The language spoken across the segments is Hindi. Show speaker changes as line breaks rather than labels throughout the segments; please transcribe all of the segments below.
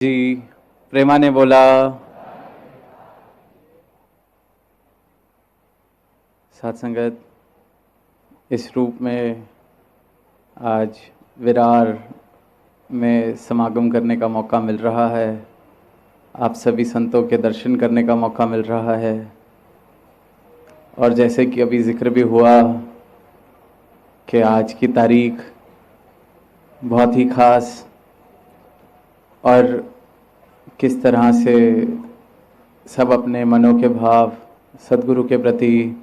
जी। प्रेमा ने बोला, साथ संगत, इस रूप में आज विरार में समागम करने का मौका मिल रहा है। आप सभी संतों के दर्शन करने का मौका मिल रहा है। और जैसे कि अभी जिक्र भी हुआ कि आज की तारीख बहुत ही खास और किस तरह से सब अपने मनों के भाव सदगुरु के प्रति,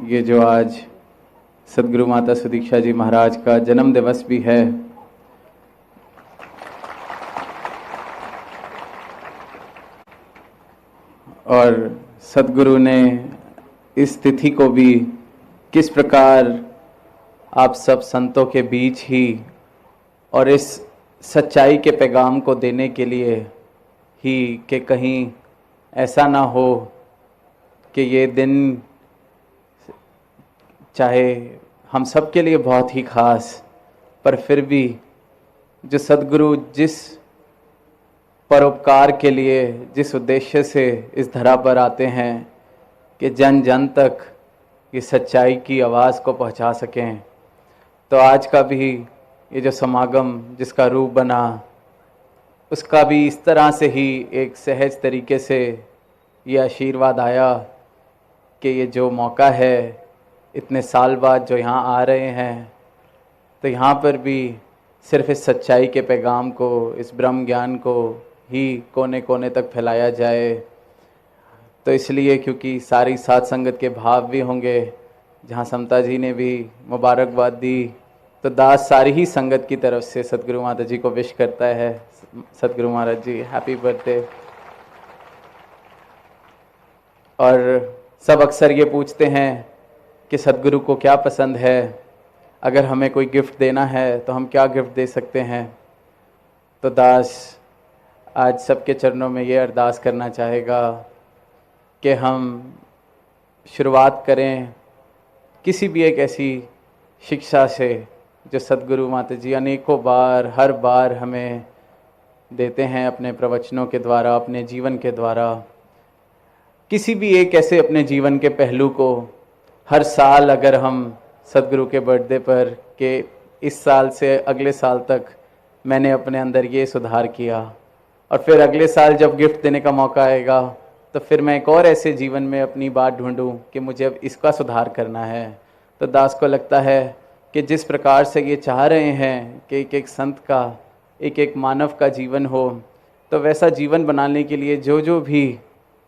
ये जो आज सदगुरु माता सुदीक्षा जी महाराज का जन्म दिवस भी है, और सदगुरु ने इस तिथि को भी किस प्रकार आप सब संतों के बीच ही और इस सच्चाई के पैगाम को देने के लिए ही कि कहीं ऐसा ना हो कि ये दिन चाहे हम सब के लिए बहुत ही खास, पर फिर भी जो सदगुरु जिस परोपकार के लिए, जिस उद्देश्य से इस धरा पर आते हैं कि जन जन तक ये सच्चाई की आवाज़ को पहुंचा सकें, तो आज का भी ये जो समागम जिसका रूप बना, उसका भी इस तरह से ही एक सहज तरीके से ये आशीर्वाद आया कि ये जो मौका है इतने साल बाद जो यहाँ आ रहे हैं, तो यहाँ पर भी सिर्फ इस सच्चाई के पैगाम को, इस ब्रह्म ज्ञान को ही कोने कोने तक फैलाया जाए। तो इसलिए क्योंकि सारी साध संगत के भाव भी होंगे, जहाँ समता जी ने भी मुबारकबाद दी, तो दास सारी ही संगत की तरफ से सदगुरु माता जी को विश करता है। सदगुरु महाराज जी हैप्पी बर्थडे। और सब अक्सर ये पूछते हैं कि सदगुरु को क्या पसंद है, अगर हमें कोई गिफ्ट देना है तो हम क्या गिफ्ट दे सकते हैं। तो दास आज सबके चरणों में ये अरदास करना चाहेगा कि हम शुरुआत करें किसी भी एक ऐसी शिक्षा से जो सदगुरु माता जी अनेकों बार, हर बार हमें देते हैं अपने प्रवचनों के द्वारा, अपने जीवन के द्वारा। किसी भी एक ऐसे अपने जीवन के पहलू को हर साल अगर हम सदगुरु के बर्थडे पर के इस साल से अगले साल तक मैंने अपने अंदर ये सुधार किया, और फिर अगले साल जब गिफ्ट देने का मौका आएगा तो फिर मैं एक और ऐसे जीवन में अपनी बात ढूंढूं कि मुझे अब इसका सुधार करना है। तो दास को लगता है कि जिस प्रकार से ये चाह रहे हैं कि एक एक संत का, एक एक मानव का जीवन हो, तो वैसा जीवन बनाने के लिए जो जो भी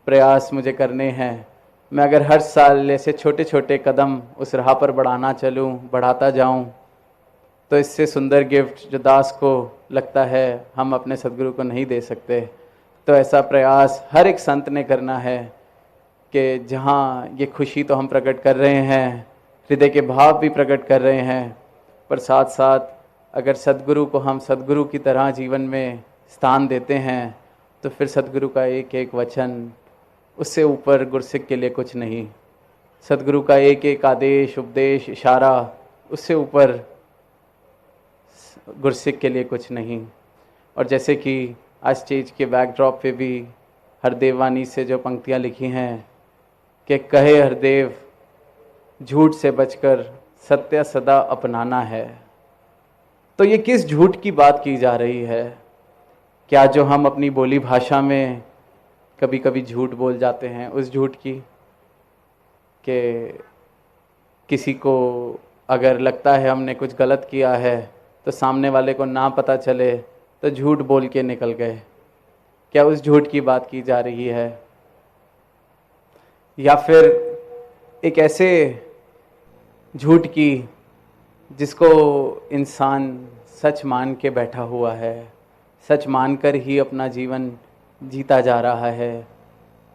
प्रयास मुझे करने हैं, मैं अगर हर साल ऐसे छोटे छोटे कदम उस राह पर बढ़ाता जाऊं, तो इससे सुंदर गिफ्ट जो दास को लगता है हम अपने सदगुरु को नहीं दे सकते। तो ऐसा प्रयास हर एक संत ने करना है कि जहाँ ये खुशी तो हम प्रकट कर रहे हैं, हृदय के भाव भी प्रकट कर रहे हैं, पर साथ साथ अगर सदगुरु को हम सदगुरु की तरह जीवन में स्थान देते हैं, तो फिर सदगुरु का एक एक वचन, उससे ऊपर गुरसिक के लिए कुछ नहीं। सदगुरु का एक एक आदेश, उपदेश, इशारा, उससे ऊपर गुरसिक के लिए कुछ नहीं। और जैसे कि आज स्टेज के बैकड्रॉप पे भी हरदेव वाणी से जो पंक्तियाँ लिखी हैं कि कहे हरदेव झूठ से बचकर सत्य सदा अपनाना है, तो ये किस झूठ की बात की जा रही है? क्या जो हम अपनी बोली भाषा में कभी कभी झूठ बोल जाते हैं, उस झूठ की कि किसी को अगर लगता है हमने कुछ गलत किया है तो सामने वाले को ना पता चले तो झूठ बोल के निकल गए, क्या उस झूठ की बात की जा रही है? या फिर एक ऐसे झूठ की जिसको इंसान सच मान के बैठा हुआ है, सच मानकर ही अपना जीवन जीता जा रहा है,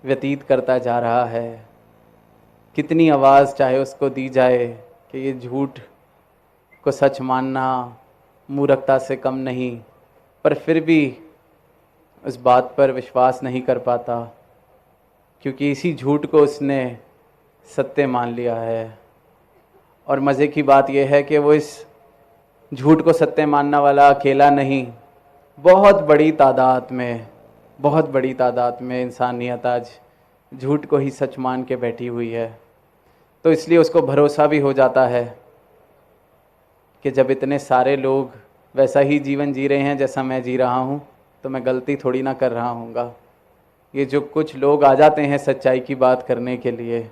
व्यतीत करता जा रहा है। कितनी आवाज़ चाहे उसको दी जाए कि ये झूठ को सच मानना मूर्खता से कम नहीं, पर फिर भी उस बात पर विश्वास नहीं कर पाता, क्योंकि इसी झूठ को उसने सत्य मान लिया है। और मज़े की बात यह है कि वो इस झूठ को सत्य मानने वाला अकेला नहीं, बहुत बड़ी तादाद में इंसानियत आज झूठ को ही सच मान के बैठी हुई है। तो इसलिए उसको भरोसा भी हो जाता है कि जब इतने सारे लोग वैसा ही जीवन जी रहे हैं जैसा मैं जी रहा हूँ, तो मैं गलती थोड़ी ना कर रहा हूँगा। ये जो कुछ लोग आ जाते हैं सच्चाई की बात करने के लिए,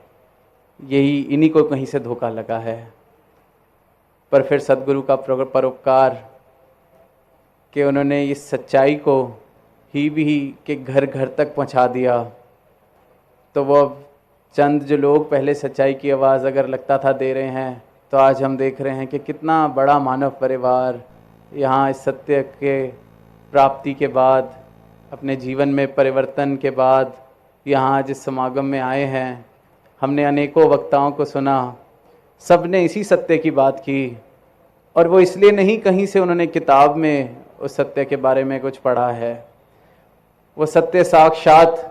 यही इन्हीं को कहीं से धोखा लगा है। पर फिर सद्गुरु का परोपकार कि उन्होंने इस सच्चाई को ही भी के घर घर तक पहुंचा दिया। तो वो चंद जो लोग पहले सच्चाई की आवाज़ अगर लगता था दे रहे हैं, तो आज हम देख रहे हैं कि कितना बड़ा मानव परिवार यहाँ इस सत्य के प्राप्ति के बाद, अपने जीवन में परिवर्तन के बाद यहाँ जिस समागम में आए हैं। हमने अनेकों वक्ताओं को सुना, सब ने इसी सत्य की बात की, और वो इसलिए नहीं कहीं से उन्होंने किताब में उस सत्य के बारे में कुछ पढ़ा है, वो सत्य साक्षात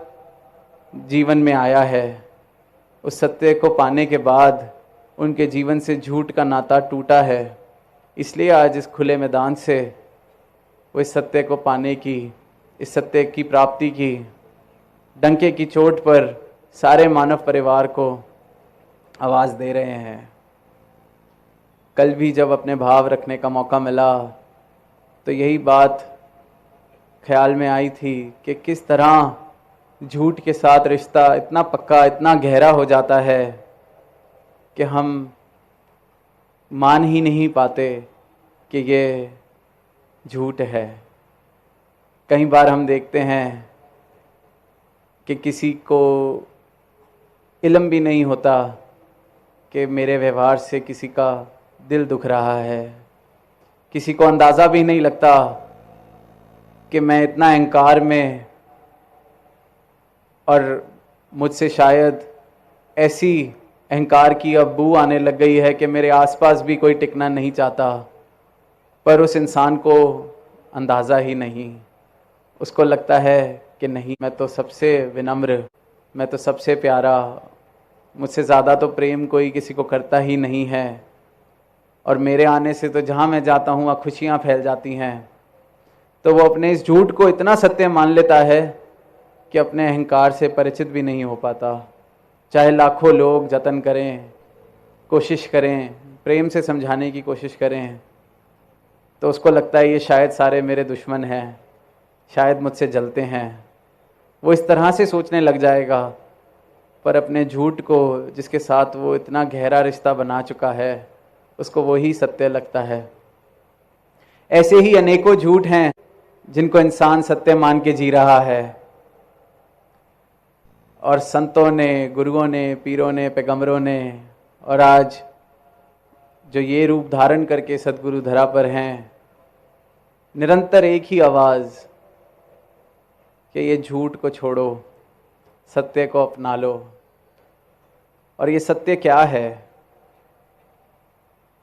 जीवन में आया है। उस सत्य को पाने के बाद उनके जीवन से झूठ का नाता टूटा है, इसलिए आज इस खुले मैदान से वो इस सत्य को पाने की, इस सत्य की प्राप्ति की डंके की चोट पर सारे मानव परिवार को आवाज़ दे रहे हैं। कल भी जब अपने भाव रखने का मौका मिला तो यही बात ख्याल में आई थी कि किस तरह झूठ के साथ रिश्ता इतना पक्का, इतना गहरा हो जाता है कि हम मान ही नहीं पाते कि ये झूठ है। कई बार हम देखते हैं कि किसी को इल्म भी नहीं होता कि मेरे व्यवहार से किसी का दिल दुख रहा है, किसी को अंदाज़ा भी नहीं लगता कि मैं इतना अहंकार में, और मुझसे शायद ऐसी अहंकार की अब बू आने लग गई है कि मेरे आसपास भी कोई टिकना नहीं चाहता। पर उस इंसान को अंदाज़ा ही नहीं, उसको लगता है कि नहीं, मैं तो सबसे विनम्र, मैं तो सबसे प्यारा, मुझसे ज़्यादा तो प्रेम कोई किसी को करता ही नहीं है, और मेरे आने से तो जहाँ मैं जाता हूँ वहाँ खुशियाँ फैल जाती हैं। तो वो अपने इस झूठ को इतना सत्य मान लेता है कि अपने अहंकार से परिचित भी नहीं हो पाता। चाहे लाखों लोग जतन करें, कोशिश करें, प्रेम से समझाने की कोशिश करें, तो उसको लगता है ये शायद सारे मेरे दुश्मन हैं, शायद मुझसे जलते हैं। वो इस तरह से सोचने लग जाएगा। पर अपने झूठ को, जिसके साथ वो इतना गहरा रिश्ता बना चुका है, उसको वही सत्य लगता है। ऐसे ही अनेकों झूठ हैं जिनको इंसान सत्य मान के जी रहा है, और संतों ने, गुरुओं ने, पीरों ने, पैगंबरों ने, और आज जो ये रूप धारण करके सद्गुरु धरा पर हैं, निरंतर एक ही आवाज़ कि ये झूठ को छोड़ो, सत्य को अपना लो। और ये सत्य क्या है?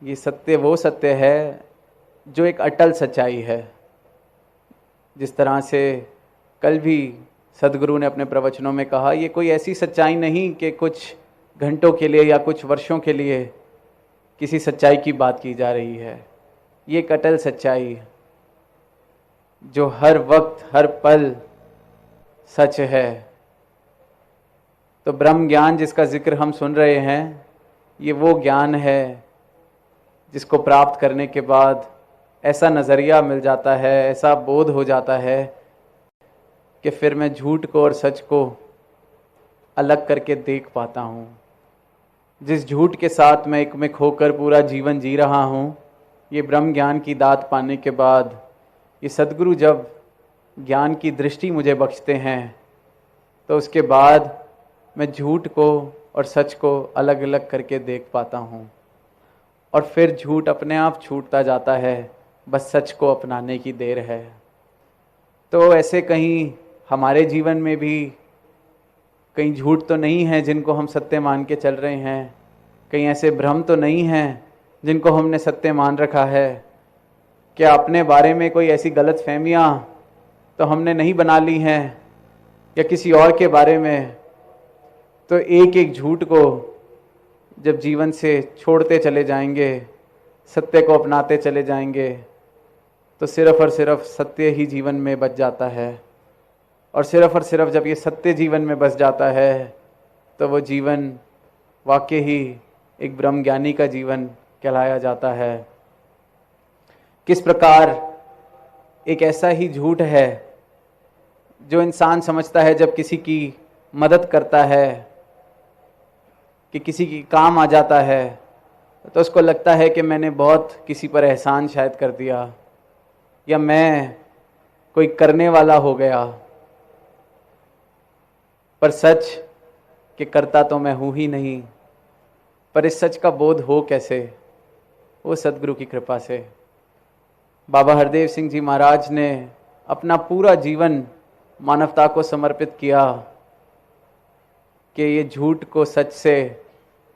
ये सत्य वो सत्य है जो एक अटल सच्चाई है। जिस तरह से कल भी सद्गुरु ने अपने प्रवचनों में कहा, ये कोई ऐसी सच्चाई नहीं कि कुछ घंटों के लिए या कुछ वर्षों के लिए किसी सच्चाई की बात की जा रही है। ये एक अटल सच्चाई जो हर वक्त, हर पल सच है। तो ब्रह्म ज्ञान जिसका जिक्र हम सुन रहे हैं, ये वो ज्ञान है जिसको प्राप्त करने के बाद ऐसा नज़रिया मिल जाता है, ऐसा बोध हो जाता है कि फिर मैं झूठ को और सच को अलग करके देख पाता हूँ। जिस झूठ के साथ मैं एक में खोकर पूरा जीवन जी रहा हूँ, ये ब्रह्म ज्ञान की दात पाने के बाद, ये सद्गुरु जब ज्ञान की दृष्टि मुझे बख्शते हैं, तो उसके बाद मैं झूठ को और सच को अलग अलग करके देख पाता हूँ। और फिर झूठ अपने आप छूटता जाता है, बस सच को अपनाने की देर है। तो ऐसे कहीं हमारे जीवन में भी कहीं झूठ तो नहीं है जिनको हम सत्य मान के चल रहे हैं, कहीं ऐसे भ्रम तो नहीं हैं जिनको हमने सत्य मान रखा है, क्या अपने बारे में कोई ऐसी गलत फहमियाँ तो हमने नहीं बना ली हैं, या किसी और के बारे में। तो एक एक झूठ को जब जीवन से छोड़ते चले जाएंगे, सत्य को अपनाते चले जाएंगे, तो सिर्फ और सिर्फ सत्य ही जीवन में बच जाता है। और सिर्फ और सिर्फ जब ये सत्य जीवन में बस जाता है तो वो जीवन वाकई ही एक ब्रह्म ज्ञानी का जीवन कहलाया जाता है। किस प्रकार एक ऐसा ही झूठ है जो इंसान समझता है जब किसी की मदद करता है, कि किसी की काम आ जाता है, तो उसको लगता है कि मैंने बहुत किसी पर एहसान शायद कर दिया, या मैं कोई करने वाला हो गया। पर सच कि करता तो मैं हूँ ही नहीं। पर इस सच का बोध हो कैसे? वो सदगुरु की कृपा से। बाबा हरदेव सिंह जी महाराज ने अपना पूरा जीवन मानवता को समर्पित किया कि ये झूठ को सच से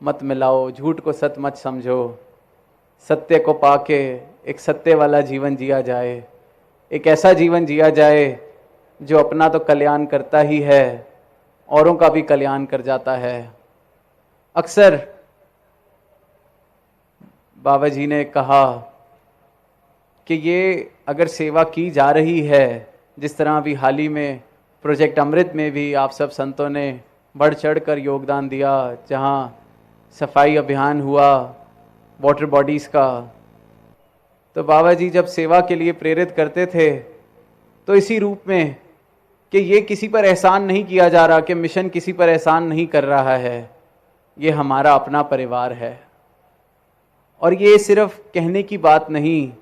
मत मिलाओ, झूठ को सत्य मत समझो, सत्य को पाके एक सत्य वाला जीवन जिया जाए, एक ऐसा जीवन जिया जाए जो अपना तो कल्याण करता ही है, औरों का भी कल्याण कर जाता है। अक्सर बाबा जी ने कहा कि ये अगर सेवा की जा रही है, जिस तरह अभी हाल ही में प्रोजेक्ट अमृत में भी आप सब संतों ने बढ़ चढ़ कर योगदान दिया, जहाँ सफाई अभियान हुआ वाटर बॉडीज़ का, तो बाबा जी जब सेवा के लिए प्रेरित करते थे तो इसी रूप में कि ये किसी पर एहसान नहीं किया जा रहा, कि मिशन किसी पर एहसान नहीं कर रहा है, ये हमारा अपना परिवार है। और ये सिर्फ कहने की बात नहीं,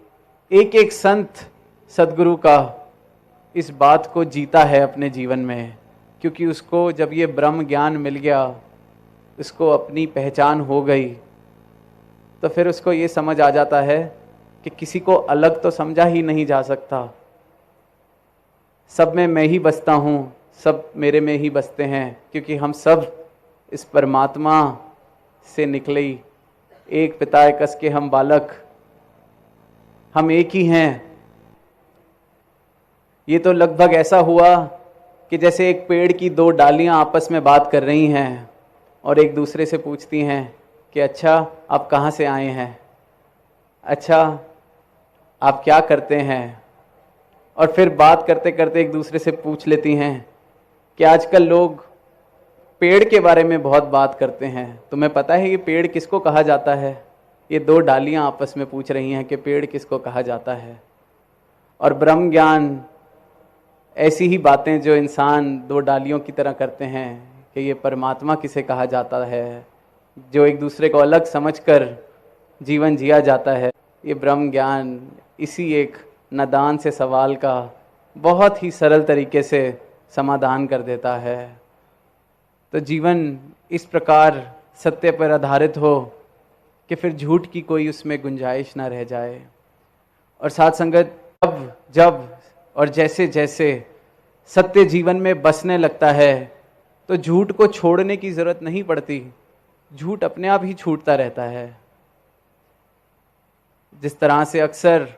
एक एक संत सदगुरु का इस बात को जीता है अपने जीवन में, क्योंकि उसको जब ये ब्रह्म ज्ञान मिल गया, उसको अपनी पहचान हो गई, तो फिर उसको ये समझ आ जाता है कि किसी को अलग तो समझा ही नहीं जा सकता। सब में मैं ही बसता हूँ, सब मेरे में ही बसते हैं, क्योंकि हम सब इस परमात्मा से निकले, एक पिता एक कस के हम बालक, हम एक ही हैं। ये तो लगभग ऐसा हुआ कि जैसे एक पेड़ की दो डालियां आपस में बात कर रही हैं और एक दूसरे से पूछती हैं कि अच्छा आप कहाँ से आए हैं, अच्छा आप क्या करते हैं, और फिर बात करते करते एक दूसरे से पूछ लेती हैं कि आजकल लोग पेड़ के बारे में बहुत बात करते हैं, तुम्हें पता है ये पेड़ किसको कहा जाता है? ये दो डालियां आपस में पूछ रही हैं कि पेड़ किसको कहा जाता है। और ब्रह्म ज्ञान ऐसी ही बातें जो इंसान दो डालियों की तरह करते हैं कि ये परमात्मा किसे कहा जाता है, जो एक दूसरे को अलग समझकर जीवन जिया जाता है, ये ब्रह्म ज्ञान इसी एक नादान से सवाल का बहुत ही सरल तरीके से समाधान कर देता है। तो जीवन इस प्रकार सत्य पर आधारित हो कि फिर झूठ की कोई उसमें गुंजाइश ना रह जाए। और साथ संगत जब जब और जैसे जैसे सत्य जीवन में बसने लगता है तो झूठ को छोड़ने की जरूरत नहीं पड़ती, झूठ अपने आप ही छूटता रहता है। जिस तरह से अक्सर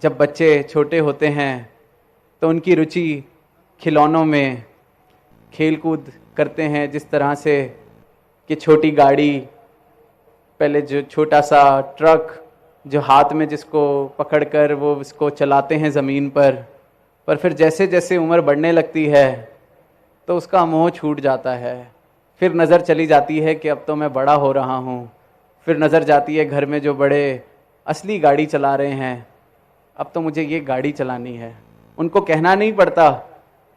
जब बच्चे छोटे होते हैं तो उनकी रुचि खिलौनों में खेल कूद करते हैं, जिस तरह से कि छोटी गाड़ी, पहले जो छोटा सा ट्रक जो हाथ में जिसको पकड़कर वो उसको चलाते हैं ज़मीन पर फिर जैसे जैसे उम्र बढ़ने लगती है तो उसका मोह छूट जाता है। फिर नज़र चली जाती है कि अब तो मैं बड़ा हो रहा हूँ, फिर नज़र जाती है घर में जो बड़े असली गाड़ी चला रहे हैं, अब तो मुझे ये गाड़ी चलानी है। उनको कहना नहीं पड़ता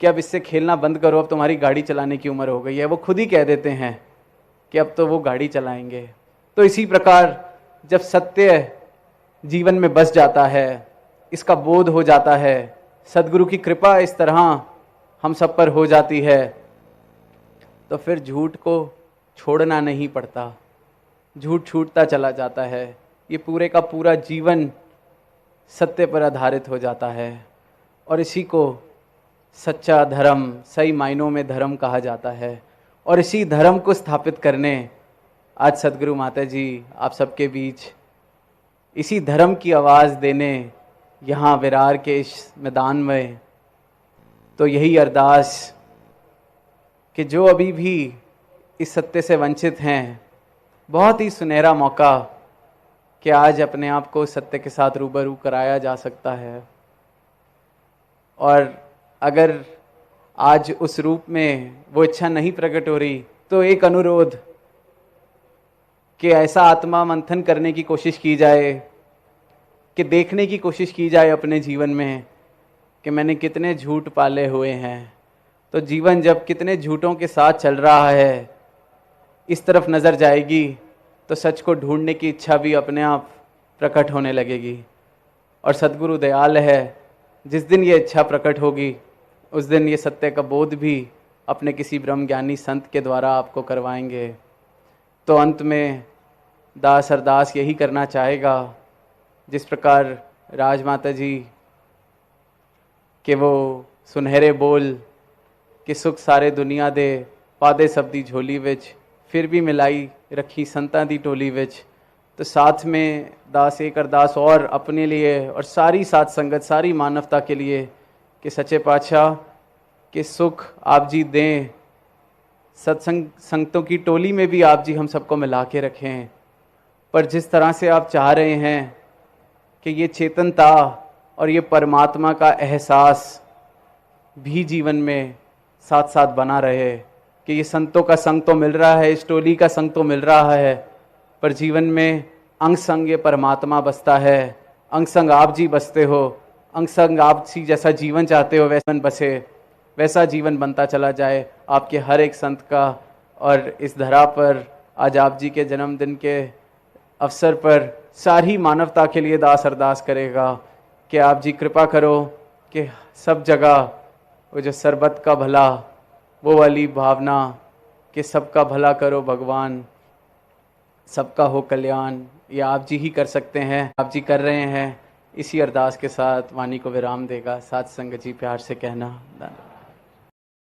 कि अब इससे खेलना बंद करो, अब तुम्हारी गाड़ी चलाने की उम्र हो गई है, वो खुद ही कह देते हैं कि अब तो वो गाड़ी चलाएंगे। तो इसी प्रकार जब सत्य जीवन में बस जाता है, इसका बोध हो जाता है, सदगुरु की कृपा इस तरह हम सब पर हो जाती है, तो फिर झूठ को छोड़ना नहीं पड़ता, झूठ छूटता चला जाता है। ये पूरे का पूरा जीवन सत्य पर आधारित हो जाता है और इसी को सच्चा धर्म, सही मायनों में धर्म कहा जाता है। और इसी धर्म को स्थापित करने आज सदगुरु माता जी आप सबके बीच इसी धर्म की आवाज़ देने यहाँ विरार के इस मैदान में, तो यही अरदास कि जो अभी भी इस सत्य से वंचित हैं, बहुत ही सुनहरा मौका कि आज अपने आप को सत्य के साथ रूबरू कराया जा सकता है। और अगर आज उस रूप में वो इच्छा नहीं प्रकट हो रही तो एक अनुरोध कि ऐसा आत्मा मंथन करने की कोशिश की जाए, कि देखने की कोशिश की जाए अपने जीवन में कि मैंने कितने झूठ पाले हुए हैं। तो जीवन जब कितने झूठों के साथ चल रहा है, इस तरफ नज़र जाएगी तो सच को ढूंढने की इच्छा भी अपने आप प्रकट होने लगेगी। और सद्गुरु दयाल है, जिस दिन ये इच्छा प्रकट होगी उस दिन ये सत्य का बोध भी अपने किसी ब्रह्म ज्ञानी संत के द्वारा आपको करवाएंगे। तो अंत में दास अरदास यही करना चाहेगा, जिस प्रकार राजमाता जी के वो सुनहरे बोल कि सुख सारे दुनिया दे पादे सबदी झोली विच फिर भी मिलाई रखी संतां दी टोली विच। तो साथ में दास एक अरदास और अपने लिए और सारी साथ संगत, सारी मानवता के लिए कि सच्चे पातशाह के सुख आप जी दें, सत्संग संगतों की टोली में भी आप जी हम सबको मिला के रखें। पर जिस तरह से आप चाह रहे हैं कि ये चेतनता और ये परमात्मा का एहसास भी जीवन में साथ साथ बना रहे, कि ये संतों का संग तो मिल रहा है, इस टोली का संग तो मिल रहा है, पर जीवन में अंग संग ये परमात्मा बसता है। अंग संग आप जी बसते हो, अंग संग आप जी जैसा जीवन चाहते हो वैसा बसे, वैसा जीवन बनता चला जाए आपके हर एक संत का। और इस धरा पर आज आप जी के जन्मदिन के अवसर पर सारी मानवता के लिए दास अरदास करेगा कि आप जी कृपा करो कि सब जगह वो जो सरबत का भला, वो वाली भावना कि सबका भला करो भगवान, सबका हो कल्याण, ये आप जी ही कर सकते हैं, आप जी कर रहे हैं। इसी अरदास के साथ वाणी को विराम देगा साथ संगत जी प्यार से कहना।